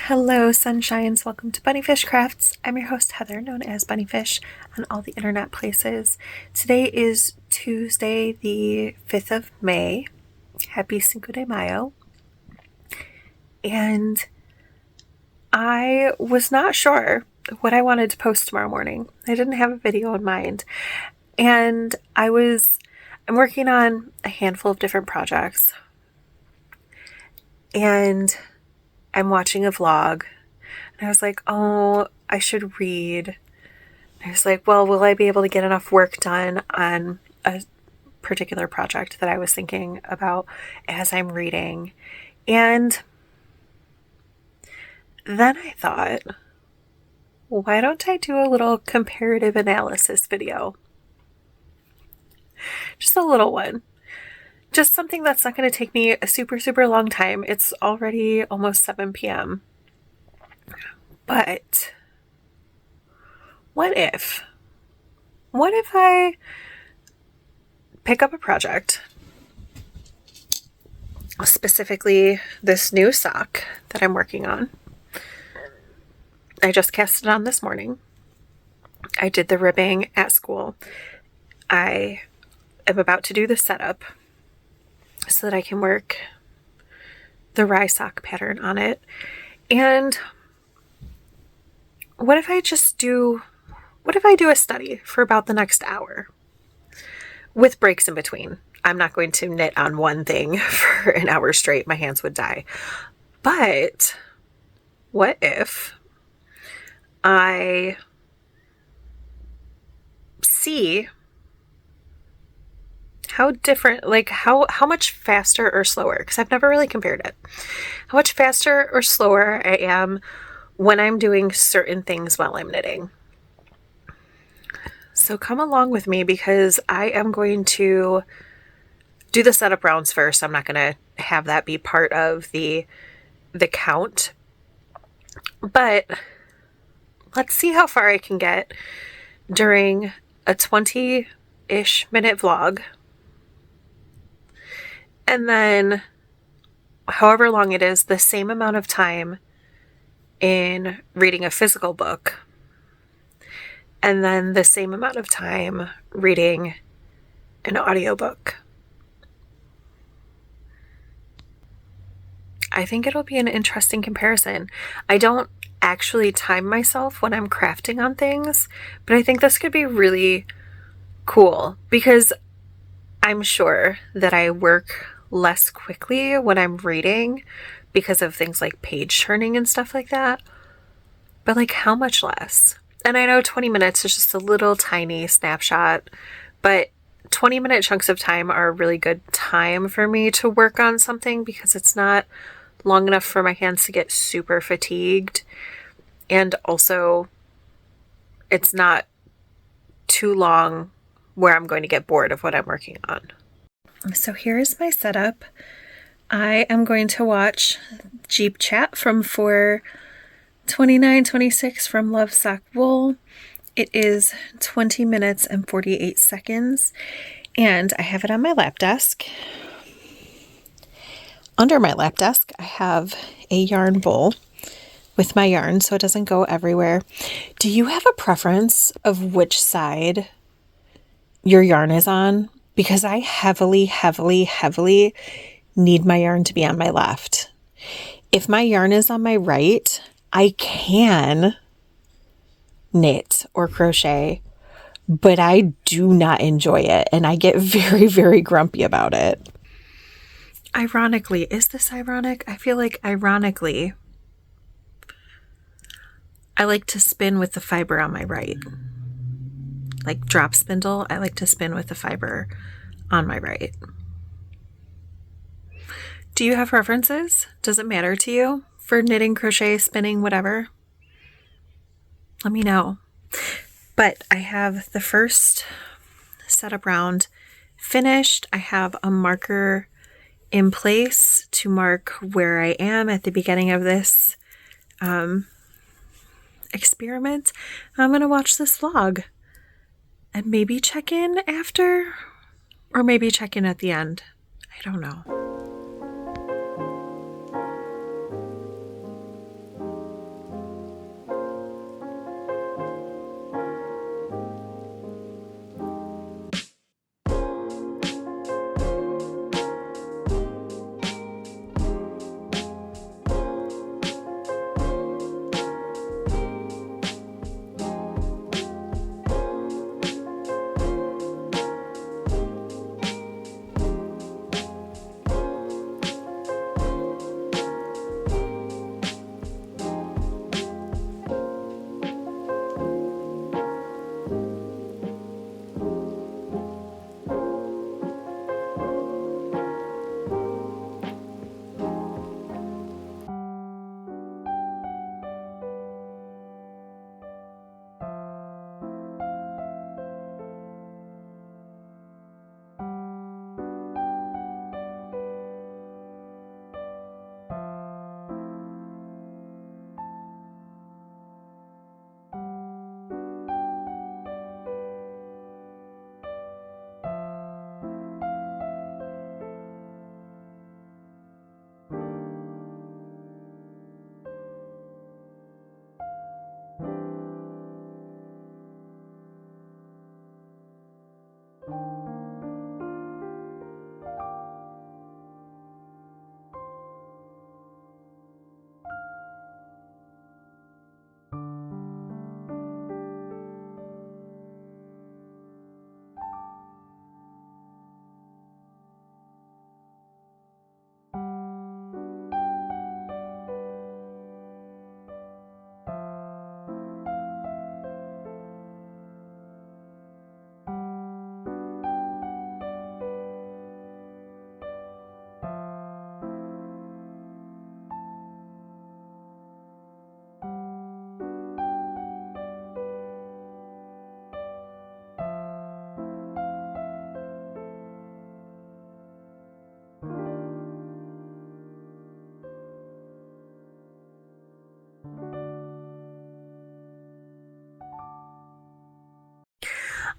Hello, Sunshines. Welcome to Bunnyfish Crafts. I'm your host, Heather, known as Bunnyfish on all the internet places. Today is Tuesday, the 5th of May. Happy Cinco de Mayo. And I was not sure what I wanted to post tomorrow morning. I didn't have a video in mind. And I'm working on a handful of different projects. And I'm watching a vlog, and I was like, oh, I should read. I was like, well, will I be able to get enough work done on a particular project that I was thinking about as I'm reading? And then I thought, why don't I do a little comparative analysis video? Just a little one. Just something that's not going to take me a super, super long time. It's already almost 7 p.m. But what if I pick up a project, specifically this new sock that I'm working on? I just cast it on this morning. I did the ribbing at school. I am about to do the setup so that I can work the rye sock pattern on it. And what if I do a study for about the next hour with breaks in between? I'm not going to knit on one thing for an hour straight. My hands would die. But what if I see how different, like how much faster or slower, because I've never really compared it, how much faster or slower I am when I'm doing certain things while I'm knitting. So come along with me, because I am going to do the setup rounds first. I'm not going to have that be part of the count, but let's see how far I can get during a 20-ish minute vlog. And then however long it is, the same amount of time in reading a physical book. And then the same amount of time reading an audiobook. I think it'll be an interesting comparison. I don't actually time myself when I'm crafting on things, but I think this could be really cool, because I'm sure that I work less quickly when I'm reading because of things like page turning and stuff like that. But like, how much less? And I know 20 minutes is just a little tiny snapshot, but 20-minute chunks of time are a really good time for me to work on something, because it's not long enough for my hands to get super fatigued. And also, it's not too long where I'm going to get bored of what I'm working on. So here's my setup. I am going to watch Jeep Chat from 4:29:26 from Love Sock Wool. It is 20 minutes and 48 seconds, and I have it on my lap desk. Under my lap desk, I have a yarn bowl with my yarn so it doesn't go everywhere. Do you have a preference of which side your yarn is on? Because I heavily need my yarn to be on my left. If my yarn is on my right, I can knit or crochet, but I do not enjoy it, and I get very, very grumpy about it. Ironically, is this ironic? I feel like ironically, I like to spin with the fiber on my right. Like drop spindle, I like to spin with the fiber on my right. Do you have preferences? Does it matter to you for knitting, crochet, spinning, whatever? Let me know. But I have the first setup round finished. I have a marker in place to mark where I am at the beginning of this experiment. I'm going to watch this vlog and maybe check in after, or maybe check in at the end. I don't know.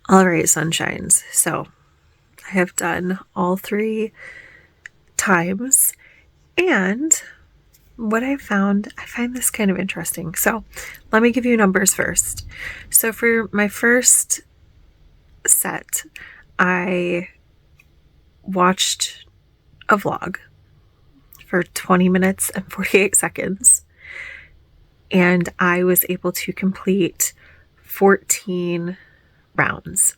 All right, Sunshines. So I have done all 3 times, and what I find this kind of interesting. So let me give you numbers first. So for my first set, I watched a vlog for 20 minutes and 48 seconds, and I was able to complete 14 rounds.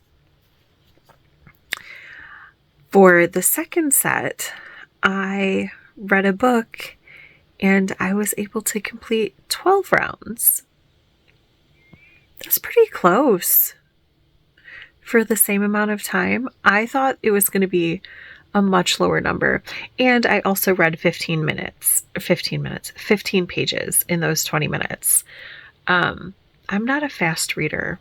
For the second set, I read a book and I was able to complete 12 rounds. That's pretty close for the same amount of time. I thought it was going to be a much lower number. And I also read 15 pages in those 20 minutes. I'm not a fast reader.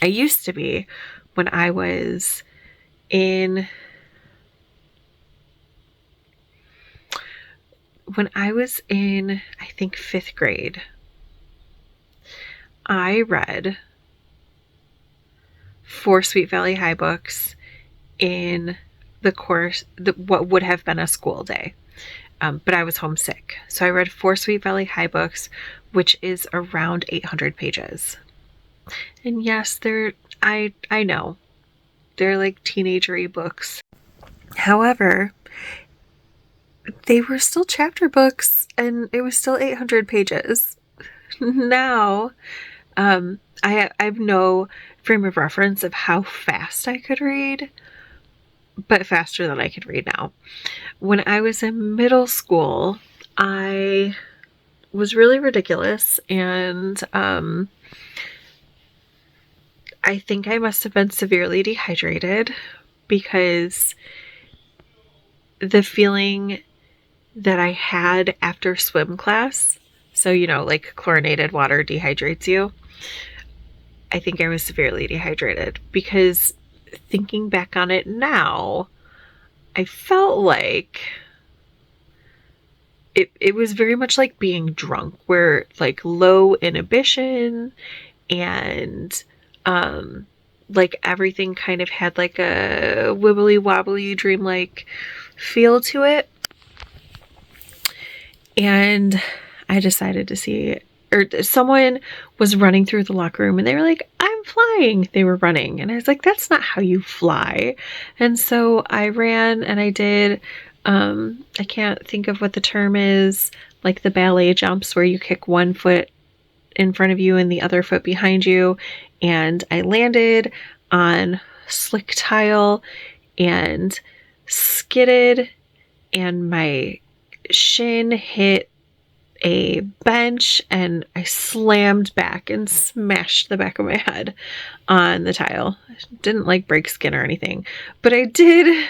I used to be when I was in I think 5th grade. I read 4 Sweet Valley High books in the course, what would have been a school day. But I was homesick. So I read 4 Sweet Valley High books, which is around 800 pages. And yes, I know, they're like teenagery books. However, they were still chapter books and it was still 800 pages. Now, I have no frame of reference of how fast I could read, but faster than I could read now. When I was in middle school, I was really ridiculous, and I think I must have been severely dehydrated, because the feeling that I had after swim class, so like chlorinated water dehydrates you, I think I was severely dehydrated, because thinking back on it now, I felt like it was very much like being drunk, where like low inhibition, and like everything kind of had like a wibbly wobbly dreamlike feel to it. And I decided to see, or someone was running through the locker room and they were like, "I'm flying." They were running. And I was like, "That's not how you fly." And so I ran and I did, I can't think of what the term is, like the ballet jumps where you kick one foot in front of you and the other foot behind you. And I landed on slick tile and skidded, and my shin hit a bench and I slammed back and smashed the back of my head on the tile. I didn't like break skin or anything, but I did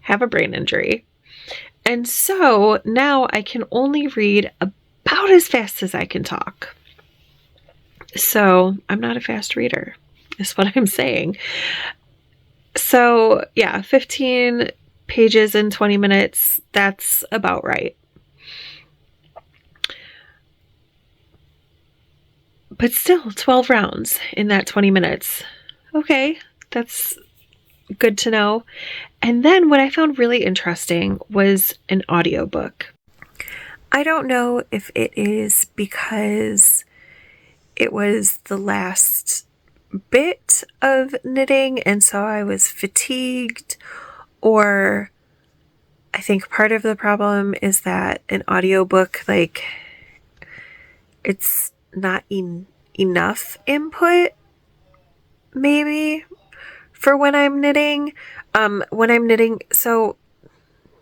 have a brain injury. And so now I can only read about as fast as I can talk. So I'm not a fast reader, is what I'm saying. So yeah, 15 pages in 20 minutes, that's about right. But still, 12 rounds in that 20 minutes. Okay, that's good to know. And then what I found really interesting was an audiobook. I don't know if it is because it was the last bit of knitting and so I was fatigued, or I think part of the problem is that an audiobook, like, it's not enough input, maybe, for when I'm knitting. So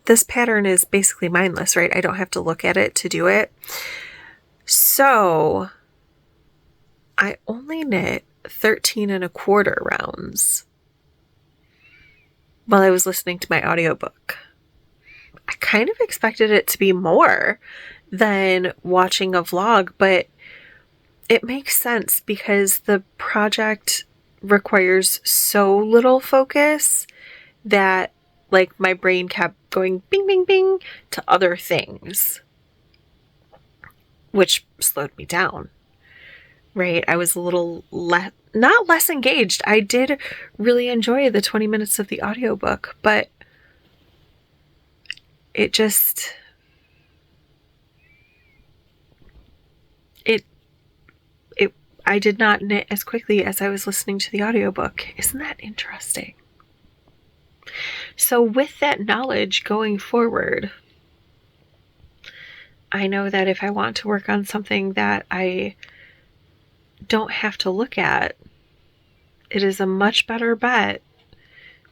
this pattern is basically mindless, right? I don't have to look at it to do it. So I only knit 13 and a quarter rounds while I was listening to my audiobook. I kind of expected it to be more than watching a vlog, but it makes sense because the project requires so little focus that, like, my brain kept going bing, bing, bing to other things, which slowed me down. right? I was a little not less engaged. I did really enjoy the 20 minutes of the audiobook, but it just, I did not knit as quickly as I was listening to the audiobook. Isn't that interesting? So with that knowledge going forward, I know that if I want to work on something that I don't have to look at, it is a much better bet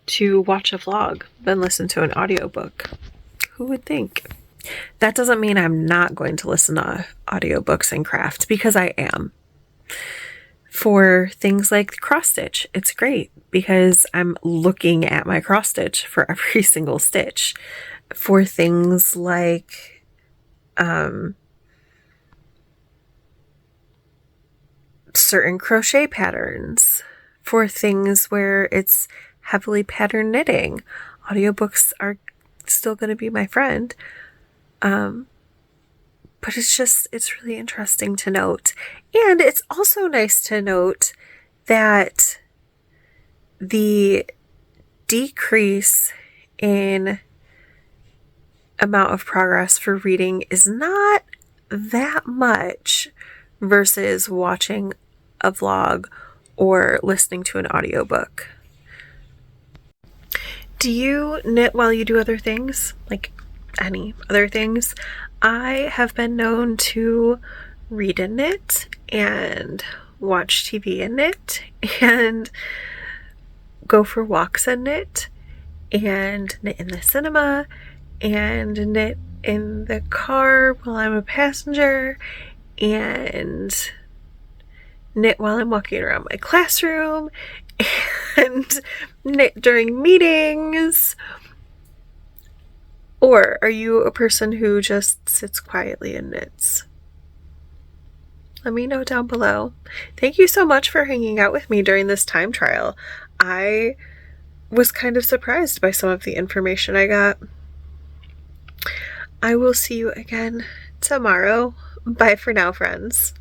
to watch a vlog than listen to an audiobook. Who would think? That doesn't mean I'm not going to listen to audiobooks and craft, because I am. For things like cross stitch, it's great because I'm looking at my cross stitch for every single stitch. For things like certain crochet patterns, for things where it's heavily pattern knitting, audiobooks are still going to be my friend. But it's really interesting to note. And it's also nice to note that the decrease in amount of progress for reading is not that much versus watching a vlog or listening to an audiobook. Do you knit while you do other things? Like any other things? I have been known to read and knit and watch TV and knit and go for walks and knit in the cinema and knit in the car while I'm a passenger and knit while I'm walking around my classroom and knit during meetings. Or are you a person who just sits quietly and knits? Let me know down below. Thank you so much for hanging out with me during this time trial. I was kind of surprised by some of the information I got. I will see you again tomorrow. Bye for now, friends.